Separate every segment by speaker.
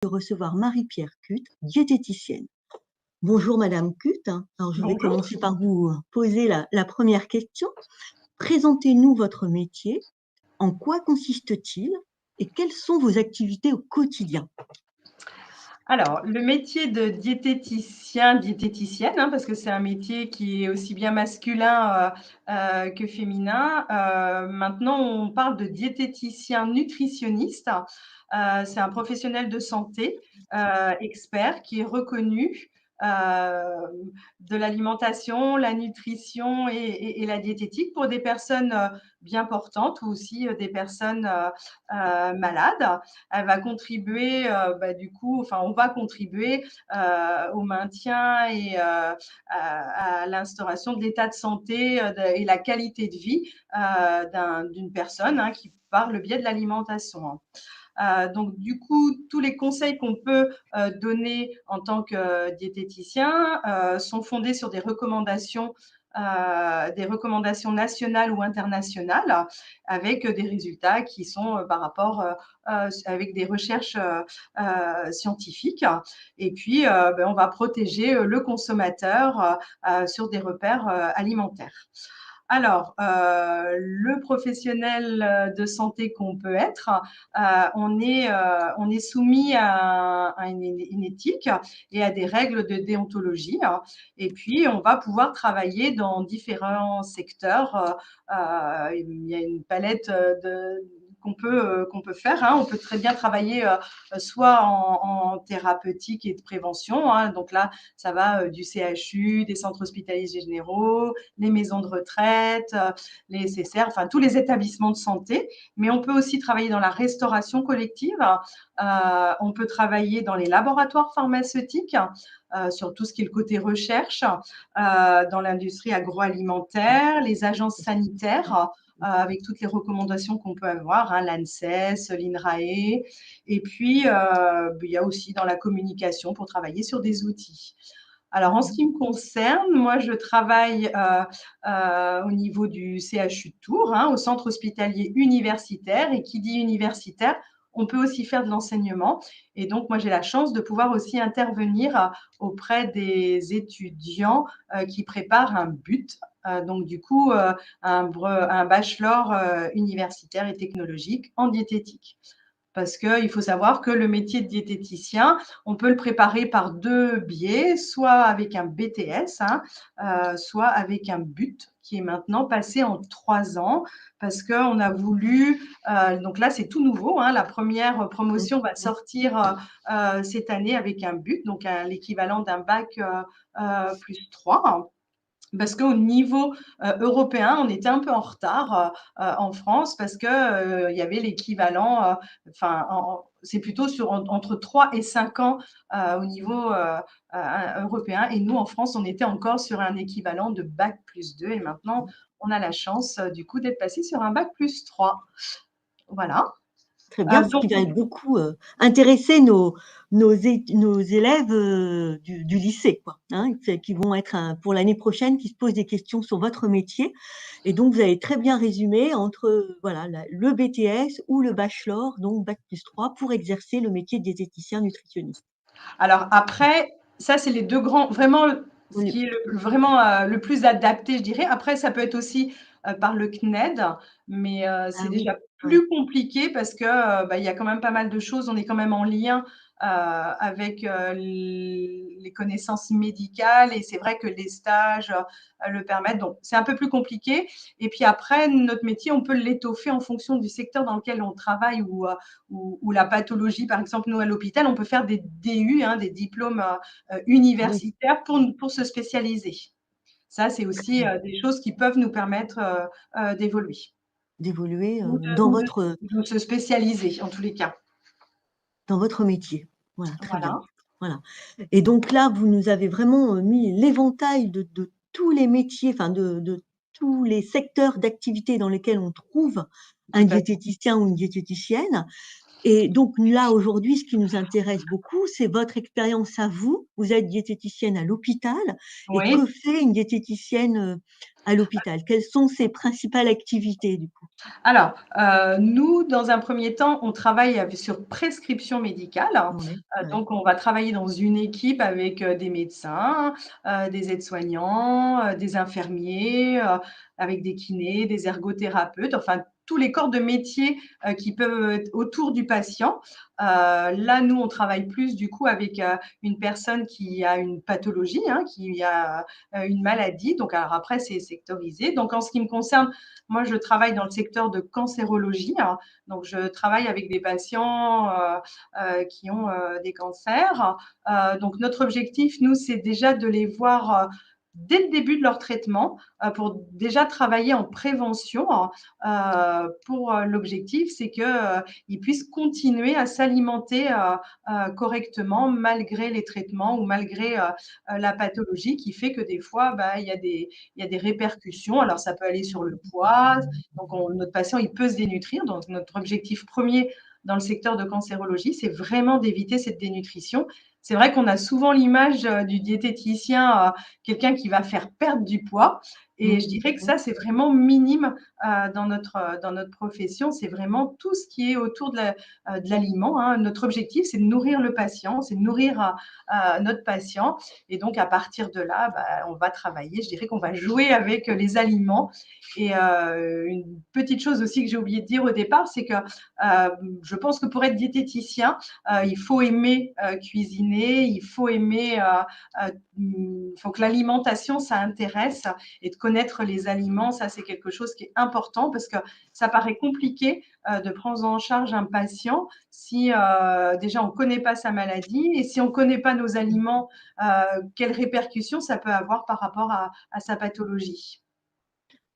Speaker 1: de recevoir Marie-Pierre Cut, diététicienne. Bonjour Madame Cut. Alors je vais
Speaker 2: Bonjour.
Speaker 1: commencer par vous poser la première question. Présentez-nous votre métier. En quoi consiste-t-il et quelles sont vos activités au quotidien?
Speaker 2: Alors, le métier de diététicien, diététicienne, parce que c'est un métier qui est aussi bien masculin que féminin. Maintenant, on parle de diététicien nutritionniste. C'est un professionnel de santé expert qui est reconnu euh, de l'alimentation, la nutrition et la diététique pour des personnes bien portantes ou aussi des personnes malades. Elle va contribuer, on va contribuer au maintien et à l'instauration de l'état de santé et la qualité de vie d'une personne qui par le biais de l'alimentation. Donc, du coup, tous les conseils qu'on peut donner en tant que diététicien sont fondés sur des recommandations nationales ou internationales avec des résultats qui sont par rapport avec des recherches scientifiques. Et puis, on va protéger le consommateur sur des repères alimentaires. Alors, le professionnel de santé qu'on peut être, on est soumis à une éthique et à des règles de déontologie. Et puis, on va pouvoir travailler dans différents secteurs. Il y a une palette qu'on peut faire. On peut très bien travailler soit en thérapeutique et de prévention. Donc là, ça va du CHU, des centres hospitaliers généraux, les maisons de retraite, les SSR, enfin tous les établissements de santé. Mais on peut aussi travailler dans la restauration collective. On peut travailler dans les laboratoires pharmaceutiques. Sur tout ce qui est le côté recherche, dans l'industrie agroalimentaire, les agences sanitaires, avec toutes les recommandations qu'on peut avoir, l'ANSES, l'INRAE. Et puis, il y a aussi dans la communication pour travailler sur des outils. Alors, en ce qui me concerne, moi, je travaille au niveau du CHU de Tours, au centre hospitalier universitaire. Et qui dit universitaire, on peut aussi faire de l'enseignement. Et donc, moi, j'ai la chance de pouvoir aussi intervenir auprès des étudiants qui préparent un BUT. Donc, du coup, un bachelor universitaire et technologique en diététique. Parce qu'il faut savoir que le métier de diététicien, on peut le préparer par deux biais, soit avec un BTS, soit avec un BUT, qui est maintenant passé en 3 ans, parce qu'on a voulu, donc là c'est tout nouveau, la première promotion va sortir cette année avec un BUT, donc l'équivalent d'un bac plus 3. Parce qu'au niveau européen, on était un peu en retard en France parce que il y avait l'équivalent, c'est plutôt entre 3 et 5 ans au niveau européen. Et nous, en France, on était encore sur un équivalent de bac plus 2. Et maintenant, on a la chance, du coup, d'être passé sur un bac plus 3. Voilà.
Speaker 1: Très bien, ce
Speaker 2: Donc,
Speaker 1: qui va beaucoup intéresser nos élèves du lycée, quoi, qui vont être pour l'année prochaine, qui se posent des questions sur votre métier. Et donc, vous avez très bien résumé entre voilà, le BTS ou le bachelor, donc bac plus 3, pour exercer le métier de diététicien nutritionniste.
Speaker 2: alors après, ça, c'est les deux grands, vraiment, ce
Speaker 1: Oui.
Speaker 2: qui est vraiment le plus adapté, je dirais. Après, ça peut être aussi par le CNED, mais c'est
Speaker 1: Ah oui,
Speaker 2: déjà
Speaker 1: ouais.
Speaker 2: plus compliqué parce que il y a quand même pas mal de choses. On est quand même en lien avec les connaissances médicales et c'est vrai que les stages le permettent. Donc, c'est un peu plus compliqué. Et puis après, notre métier, on peut l'étoffer en fonction du secteur dans lequel on travaille ou la pathologie. Par exemple, nous, à l'hôpital, on peut faire des DU, des diplômes
Speaker 1: Oui,
Speaker 2: universitaires pour se spécialiser. Ça, c'est aussi des choses qui peuvent nous permettre d'évoluer
Speaker 1: d'évoluer
Speaker 2: ou de se spécialiser, en tous les cas.
Speaker 1: dans votre métier. Voilà, très bien.
Speaker 2: Voilà.
Speaker 1: Voilà. Et donc là, vous nous avez vraiment mis l'éventail de tous les métiers, enfin de tous les secteurs d'activité dans lesquels on trouve un
Speaker 2: Tout à fait.
Speaker 1: diététicien ou une diététicienne. Et donc là, aujourd'hui, ce qui nous intéresse beaucoup, c'est votre expérience à vous. Vous êtes diététicienne à l'hôpital. Et que
Speaker 2: Oui.
Speaker 1: fait une diététicienne à l'hôpital? Quelles sont ses principales activités, du coup?
Speaker 2: Alors, nous, dans un premier temps, on travaille sur prescription médicale.
Speaker 1: Ouais, ouais.
Speaker 2: Donc on va travailler dans une équipe avec, des médecins, des aides-soignants, des infirmiers, avec des kinés, des ergothérapeutes, enfin tous les corps de métier, qui peuvent être autour du patient. Là, nous, on travaille plus du coup avec, une personne qui a une pathologie, hein, qui a, une maladie. Donc alors après, c'est sectorisé. Donc en ce qui me concerne, moi, je travaille dans le secteur de cancérologie, hein, donc je travaille avec des patients qui ont des cancers. Donc notre objectif, nous, c'est déjà de les voir dès le début de leur traitement pour déjà travailler en prévention. Pour l'objectif, c'est qu'ils puissent continuer à s'alimenter correctement malgré les traitements ou malgré la pathologie qui fait que des fois, bah, il y a des répercussions. Alors, ça peut aller sur le poids. Donc, notre patient, il peut se dénutrir. Donc, notre objectif premier dans le secteur de cancérologie, c'est vraiment d'éviter cette dénutrition. C'est vrai qu'on a souvent l'image du diététicien, quelqu'un qui va faire perdre du poids. Et
Speaker 1: Mmh,
Speaker 2: je dirais que
Speaker 1: mmh.
Speaker 2: ça, c'est vraiment minime dans notre profession. C'est vraiment tout ce qui est autour de l'aliment, hein. Notre objectif, c'est de nourrir le patient, c'est de nourrir notre patient. Et donc, à partir de là, bah, on va travailler. Je dirais qu'on va jouer avec les aliments. Et une petite chose aussi que j'ai oublié de dire au départ, c'est que je pense que pour être diététicien, il faut aimer cuisiner, il faut aimer, faut que l'alimentation, ça intéresse et de connaître les aliments, ça c'est quelque chose qui est important parce que ça paraît compliqué de prendre en charge un patient si déjà on ne connaît pas sa maladie et si on ne connaît pas nos aliments, quelles répercussions ça peut avoir par rapport à sa pathologie.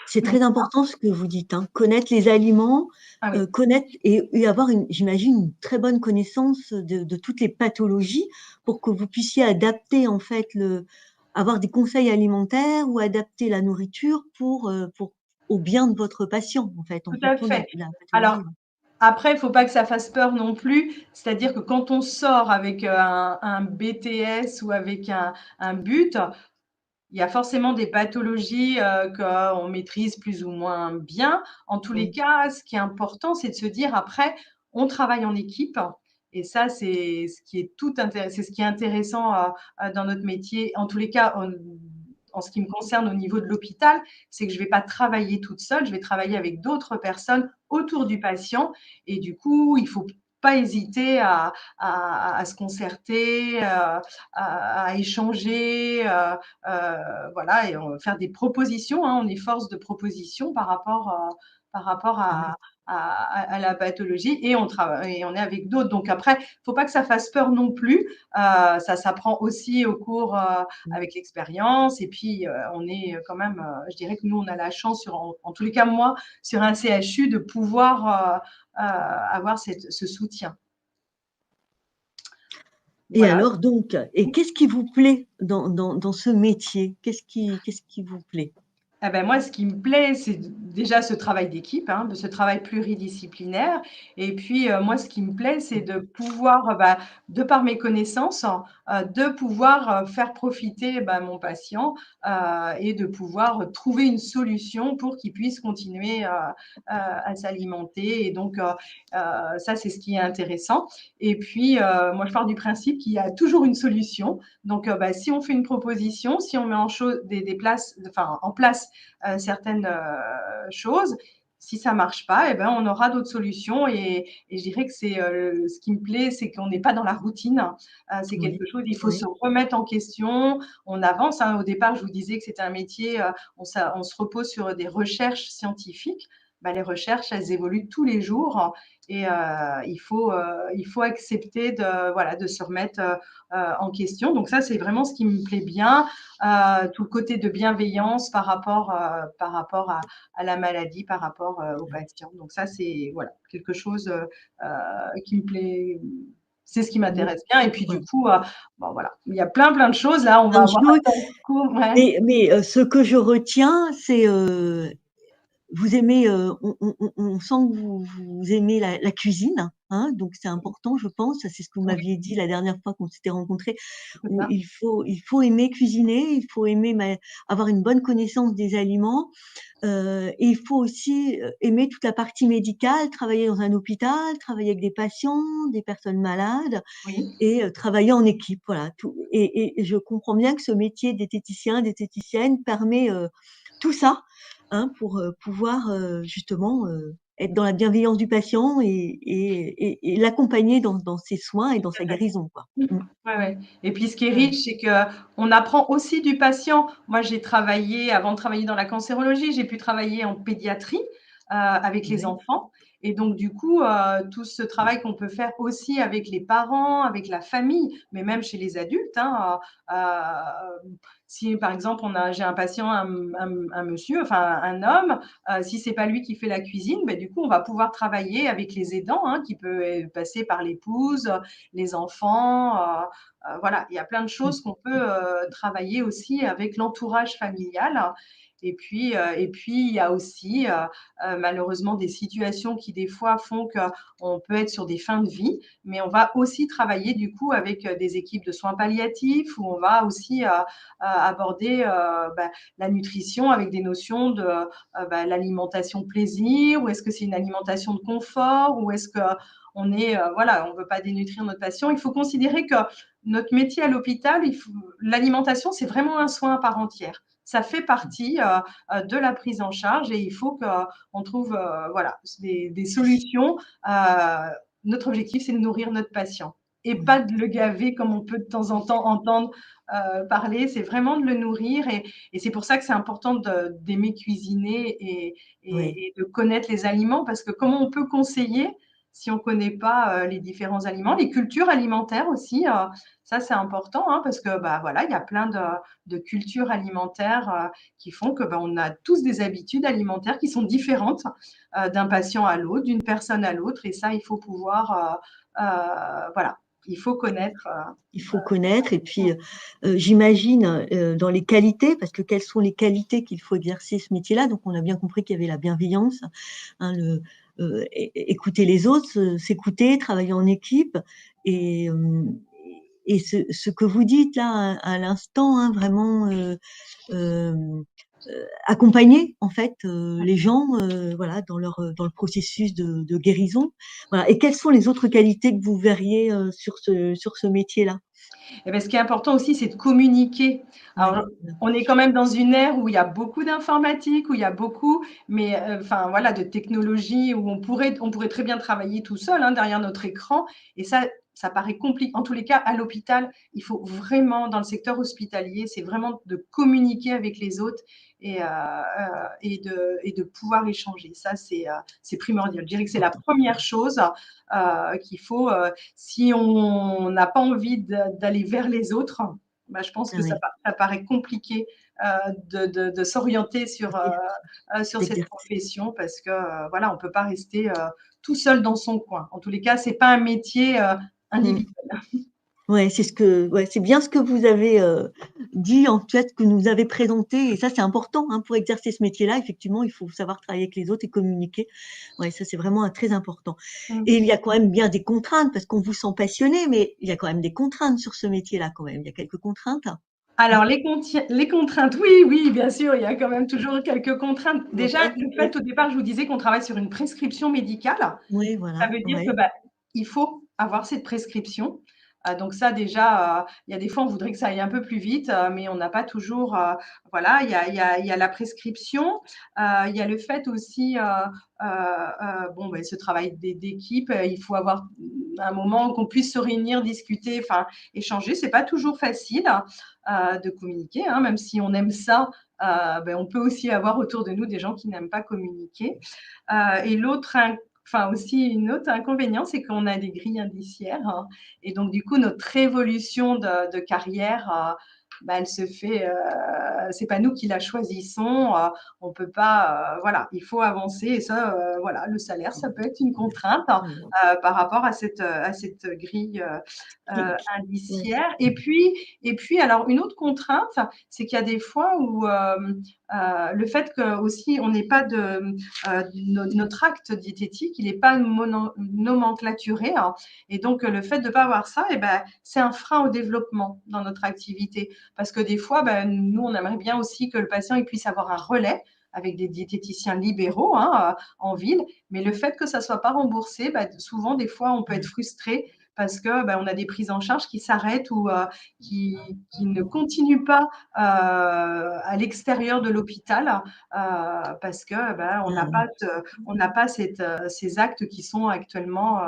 Speaker 1: C'est
Speaker 2: Donc,
Speaker 1: très important ce que vous dites, hein. Connaître les aliments,
Speaker 2: ah oui,
Speaker 1: connaître et avoir j'imagine, une très bonne connaissance de toutes les pathologies pour que vous puissiez adapter, en fait, avoir des conseils alimentaires ou adapter la nourriture pour au bien de votre patient, en fait, en
Speaker 2: tout à
Speaker 1: fonction de
Speaker 2: fait.
Speaker 1: la pathologie,
Speaker 2: Alors,
Speaker 1: ouais.
Speaker 2: après, il ne faut pas que ça fasse peur non plus. C'est-à-dire que quand on sort avec un BTS ou avec un but, il y a forcément des pathologies qu'on maîtrise plus ou moins bien. En tous les
Speaker 1: Mmh.
Speaker 2: cas, ce qui est important, c'est de se dire après, on travaille en équipe. Et ça, c'est ce qui est c'est ce qui est intéressant dans notre métier. En tous les cas, en ce qui me concerne au niveau de l'hôpital, c'est que je ne vais pas travailler toute seule, je vais travailler avec d'autres personnes autour du patient. Et du coup, il ne faut pas hésiter à se concerter, à échanger, voilà, et faire des propositions, hein. On est force de proposition par rapport
Speaker 1: Ah oui.
Speaker 2: à la pathologie et on travaille et on est avec d'autres. Donc après, il ne faut pas que ça fasse peur non plus. Ça s'apprend aussi au cours
Speaker 1: Mmh.
Speaker 2: avec l'expérience. Et puis, on est quand même, je dirais que nous, on a la chance, en tous les cas, moi, sur un CHU, de pouvoir avoir ce soutien.
Speaker 1: Et
Speaker 2: Voilà.
Speaker 1: alors donc qu'est-ce qui vous plaît dans ce métier? Qu'est-ce qui vous plaît?
Speaker 2: Ah ben moi, ce qui me plaît, c'est déjà ce travail d'équipe, hein, de ce travail pluridisciplinaire. Et puis, moi, ce qui me plaît, c'est
Speaker 1: Mmh.
Speaker 2: de pouvoir, bah, de par mes connaissances, de pouvoir, faire profiter, bah, mon patient, et de pouvoir trouver une solution pour qu'il puisse continuer, à s'alimenter. Et donc, ça, c'est ce qui est intéressant. Et puis, moi, je pars du principe qu'il y a toujours une solution. Donc, bah, si on fait une proposition, si on met en place certaines choses. Si ça marche pas, eh ben, on aura d'autres solutions. Et je dirais que c'est ce qui me plaît, c'est qu'on n'est pas dans la routine. C'est
Speaker 1: Oui,
Speaker 2: quelque chose, il faut se
Speaker 1: oui.
Speaker 2: remettre en question. On avance, hein. Au départ, je vous disais que c'était un métier, on se repose sur des recherches scientifiques. Ben, les recherches, elles évoluent tous les jours. Et il faut accepter voilà, de se remettre en question. Donc ça, c'est vraiment ce qui me plaît bien. Tout le côté de bienveillance par rapport à la maladie, par rapport aux patients. Donc ça, c'est voilà, quelque chose qui me plaît. C'est ce qui
Speaker 1: Mmh.
Speaker 2: m'intéresse bien. Et puis du
Speaker 1: Ouais.
Speaker 2: coup, bon voilà, il y a plein de choses. Là, on va
Speaker 1: Plein de
Speaker 2: avoir
Speaker 1: choses,
Speaker 2: un temps court. Ouais.
Speaker 1: mais ce que je retiens, c'est, vous aimez, on sent que vous aimez la cuisine, hein, donc c'est important, je pense. C'est ce que vous
Speaker 2: Oui,
Speaker 1: m'aviez dit la dernière fois qu'on s'était rencontrés,
Speaker 2: c'est
Speaker 1: où
Speaker 2: ça.
Speaker 1: il faut aimer cuisiner, il faut aimer avoir une bonne connaissance des aliments. Et il faut aussi aimer toute la partie médicale, travailler dans un hôpital, travailler avec des patients, des personnes malades
Speaker 2: Oui.
Speaker 1: et travailler en équipe. Voilà, tout. Et je comprends bien que ce métier diététicien, diététicienne permet tout ça, hein, pour pouvoir justement être dans la bienveillance du patient et l'accompagner dans ses soins et dans sa guérison, quoi.
Speaker 2: Mmh.
Speaker 1: Mm.
Speaker 2: Ouais, ouais, et puis ce qui est
Speaker 1: Ouais.
Speaker 2: riche, c'est qu'on apprend aussi du patient. Moi, j'ai travaillé avant de travailler dans la cancérologie, j'ai pu travailler en pédiatrie, avec les
Speaker 1: Ouais.
Speaker 2: enfants, et donc du coup, tout ce travail qu'on peut faire aussi avec les parents, avec la famille, mais même chez les adultes, hein, si par exemple j'ai un patient, un monsieur, enfin un homme, si c'est pas lui qui fait la cuisine, beh, du coup, on va pouvoir travailler avec les aidants, hein, qui peut passer par l'épouse, les enfants, voilà, il y a plein de
Speaker 1: Mm.
Speaker 2: choses qu'on peut travailler aussi avec l'entourage familial. Et puis il y a aussi malheureusement des situations qui des fois font qu'on peut être sur des fins de vie, mais on va aussi travailler du coup avec des équipes de soins palliatifs où on va aussi aborder la nutrition avec des notions de l'alimentation plaisir, ou est-ce que c'est une alimentation de confort, ou est-ce que on est, voilà, on ne veut pas dénutrir notre patient. Il faut considérer que notre métier à l'hôpital, l'alimentation, c'est vraiment un soin à part entière. Ça fait partie de la prise en charge, et il faut qu'on trouve voilà, des solutions. Notre objectif, c'est de nourrir notre patient et
Speaker 1: Ouais.
Speaker 2: pas de le gaver comme on peut de temps en temps entendre parler. C'est vraiment de le nourrir, et c'est pour ça que c'est important d'aimer cuisiner
Speaker 1: Ouais.
Speaker 2: et de connaître les aliments, parce que comment on peut conseiller si on ne connaît pas les différents aliments, les cultures alimentaires aussi, ça c'est important, hein, parce que bah, voilà, il y a plein de cultures alimentaires qui font que bah, on a tous des habitudes alimentaires qui sont différentes d'un patient à l'autre, d'une personne à l'autre, et ça il faut pouvoir, voilà, il faut connaître.
Speaker 1: Il faut connaître et puis j'imagine dans les qualités, parce que quelles sont les qualités qu'il faut exercer ce métier-là. Donc on a bien compris qu'il y avait la bienveillance, hein, écouter les autres, s'écouter, travailler en équipe et, euh, et ce que vous dites là à l'instant, hein, vraiment euh, accompagner en fait les gens voilà dans le processus de guérison. Voilà. Et quelles sont les autres qualités que vous verriez sur ce métier-là?
Speaker 2: Et bien, ce qui est important aussi, c'est de communiquer.
Speaker 1: Ouais,
Speaker 2: Alors, on est quand même dans une ère où il y a beaucoup d'informatique, où il y a beaucoup, mais enfin voilà, de technologie, où on pourrait très bien travailler tout seul, hein, derrière notre écran. Et ça paraît compliqué. En tous les cas, à l'hôpital, il faut vraiment, dans le secteur hospitalier, c'est vraiment de communiquer avec les autres et de pouvoir échanger. Ça, c'est primordial. Je dirais que c'est la première chose qu'il faut. Si on n'a pas envie d'aller vers les autres, bah, je pense
Speaker 1: ah
Speaker 2: que
Speaker 1: oui,
Speaker 2: ça paraît compliqué de s'orienter sur cette
Speaker 1: d'exercice.
Speaker 2: profession, parce que voilà, on ne peut pas rester tout seul dans son coin. En tous les cas, ce n'est pas un métier
Speaker 1: Mm.
Speaker 2: individuel.
Speaker 1: Ouais, ouais, c'est bien ce que vous avez dit, en fait, que nous avez présenté. Et ça, c'est important hein, pour exercer ce métier-là. Effectivement, il faut savoir travailler avec les autres et communiquer. Ouais, ça, c'est vraiment très important. Et il y a quand même bien des contraintes, parce qu'on vous sent passionné, mais il y a quand même des contraintes sur ce métier-là, quand même. Il y a quelques contraintes.
Speaker 2: Alors,
Speaker 1: Hein.
Speaker 2: les contraintes, oui, oui, bien sûr, il y a quand même toujours quelques contraintes. Déjà,
Speaker 1: Ouais,
Speaker 2: le
Speaker 1: ouais,
Speaker 2: fait, au départ, je vous disais qu'on travaille sur une prescription médicale.
Speaker 1: ouais,
Speaker 2: Ça
Speaker 1: voilà.
Speaker 2: veut dire que,
Speaker 1: Ouais,
Speaker 2: bah, il faut avoir cette prescription. Donc ça déjà, il y a des fois, on voudrait que ça aille un peu plus vite, mais on n'a pas toujours, voilà, il y a la prescription, il y a le fait aussi, bon, bah, ce travail d'équipe, il faut avoir un moment qu'on puisse se réunir, discuter, enfin échanger. C'est pas toujours facile, de communiquer, hein, même si on aime ça, on peut aussi avoir autour de nous des gens qui n'aiment pas communiquer. Et enfin aussi une autre inconvénient, c'est qu'on a des grilles indiciaires, hein, et donc du coup notre évolution de carrière bah, elle se fait, c'est pas nous qui la choisissons, on peut pas, voilà, il faut avancer et ça, voilà, le salaire, ça peut être une contrainte, par rapport à cette grille,
Speaker 1: Ouais.
Speaker 2: indiciaire et puis alors une autre contrainte, c'est qu'il y a des fois où, le fait que aussi on n'ait pas de, notre acte diététique, il est pas nomenclaturé, hein, et donc le fait de pas avoir ça et ben, c'est un frein au développement dans notre activité. Parce que des fois, ben, nous, on aimerait bien aussi que le patient, il puisse avoir un relais avec des diététiciens libéraux, hein, en ville, mais le fait que ça soit pas remboursé, bah, souvent, des fois, on peut être frustré parce que, bah, on a des prises en charge qui s'arrêtent ou, qui ne continuent pas, à l'extérieur de l'hôpital, parce que, bah,
Speaker 1: Ah oui.
Speaker 2: on n'a pas cette, ces actes qui sont actuellement,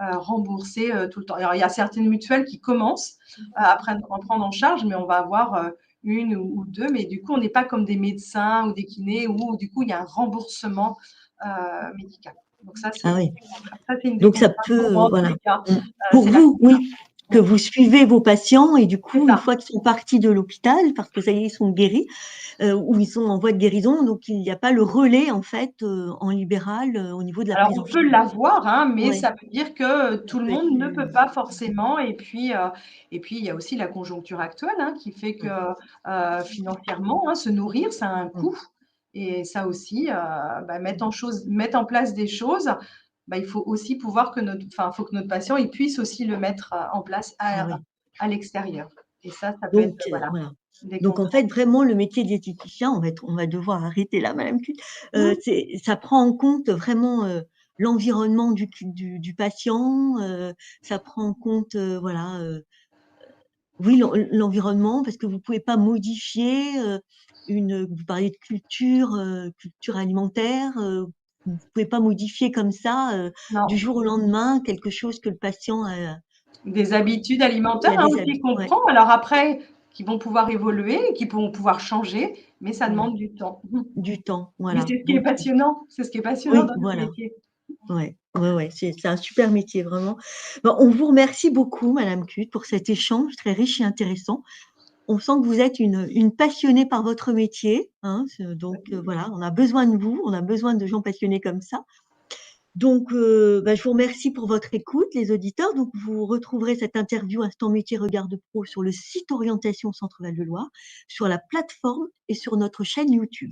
Speaker 2: remboursés, tout le temps. Alors il y a certaines mutuelles qui commencent à prendre en charge, mais on va avoir, 1 ou 2, mais du coup, on n'est pas comme des médecins ou des kinés où du coup, il y a un remboursement, médical. Donc ça, c'est
Speaker 1: Ah oui.
Speaker 2: ça, c'est une des
Speaker 1: Donc ça
Speaker 2: contraintes pour moi
Speaker 1: peut,
Speaker 2: en tous
Speaker 1: voilà.
Speaker 2: les cas,
Speaker 1: Mmh. Pour
Speaker 2: c'est la
Speaker 1: vous, oui, que
Speaker 2: mmh,
Speaker 1: vous suivez vos patients et du
Speaker 2: c'est
Speaker 1: coup, une
Speaker 2: ça.
Speaker 1: fois qu'ils sont partis de l'hôpital, parce que ça y est, ils sont guéris, ou ils sont en voie de guérison, donc il n'y a pas le relais en fait, en libéral, au niveau de la
Speaker 2: Alors
Speaker 1: prise
Speaker 2: on
Speaker 1: en
Speaker 2: peut
Speaker 1: charge.
Speaker 2: l'avoir, hein, mais
Speaker 1: Ouais,
Speaker 2: ça veut dire que
Speaker 1: ça
Speaker 2: tout le
Speaker 1: peut être
Speaker 2: monde ne peut
Speaker 1: plus
Speaker 2: pas forcément et puis il y a aussi la conjoncture actuelle, hein, qui fait que,
Speaker 1: mmh,
Speaker 2: financièrement, hein, se nourrir, ça a un
Speaker 1: mmh.
Speaker 2: coût et ça aussi, bah, mettre en place des choses, bah, il faut aussi pouvoir que notre enfin, faut que notre patient, il puisse aussi le mettre, en place
Speaker 1: Ah oui.
Speaker 2: à l'extérieur et ça peut être,
Speaker 1: Donc
Speaker 2: voilà,
Speaker 1: voilà.
Speaker 2: des
Speaker 1: Donc en
Speaker 2: contraintes.
Speaker 1: fait, vraiment le métier de diététicien, on va devoir arrêter là, madame Kuhn,
Speaker 2: Mmh.
Speaker 1: ça prend en compte vraiment, l'environnement du patient, ça prend en compte, voilà, oui, l'environnement, parce que vous pouvez pas modifier, vous parliez de culture alimentaire, vous pouvez pas modifier comme ça, du
Speaker 2: Non.
Speaker 1: jour au lendemain quelque chose que le patient
Speaker 2: Des habitudes
Speaker 1: il
Speaker 2: alimentaires,
Speaker 1: a
Speaker 2: hein,
Speaker 1: des
Speaker 2: aussi
Speaker 1: habitudes,
Speaker 2: qu'on
Speaker 1: ouais,
Speaker 2: prend. Alors après, qui vont pouvoir évoluer, qui vont pouvoir changer, mais ça
Speaker 1: ouais,
Speaker 2: demande du temps.
Speaker 1: du temps,
Speaker 2: Mais
Speaker 1: voilà,
Speaker 2: c'est ce qui est
Speaker 1: donc
Speaker 2: passionnant, c'est ce qui est passionnant
Speaker 1: oui,
Speaker 2: dans notre
Speaker 1: voilà,
Speaker 2: métier.
Speaker 1: ouais, ouais, ouais, c'est un super métier vraiment. Ben, on vous remercie beaucoup madame Kuhn pour cet échange très riche et intéressant. On sent que vous êtes une passionnée par votre métier, hein, donc voilà, on a besoin de vous, on a besoin de gens passionnés comme ça. Donc, bah, je vous remercie pour votre écoute, les auditeurs. Donc, vous retrouverez cette interview Instant Métier Regard de Pro sur le site Orientation Centre Val de Loire, sur la plateforme et sur notre chaîne YouTube.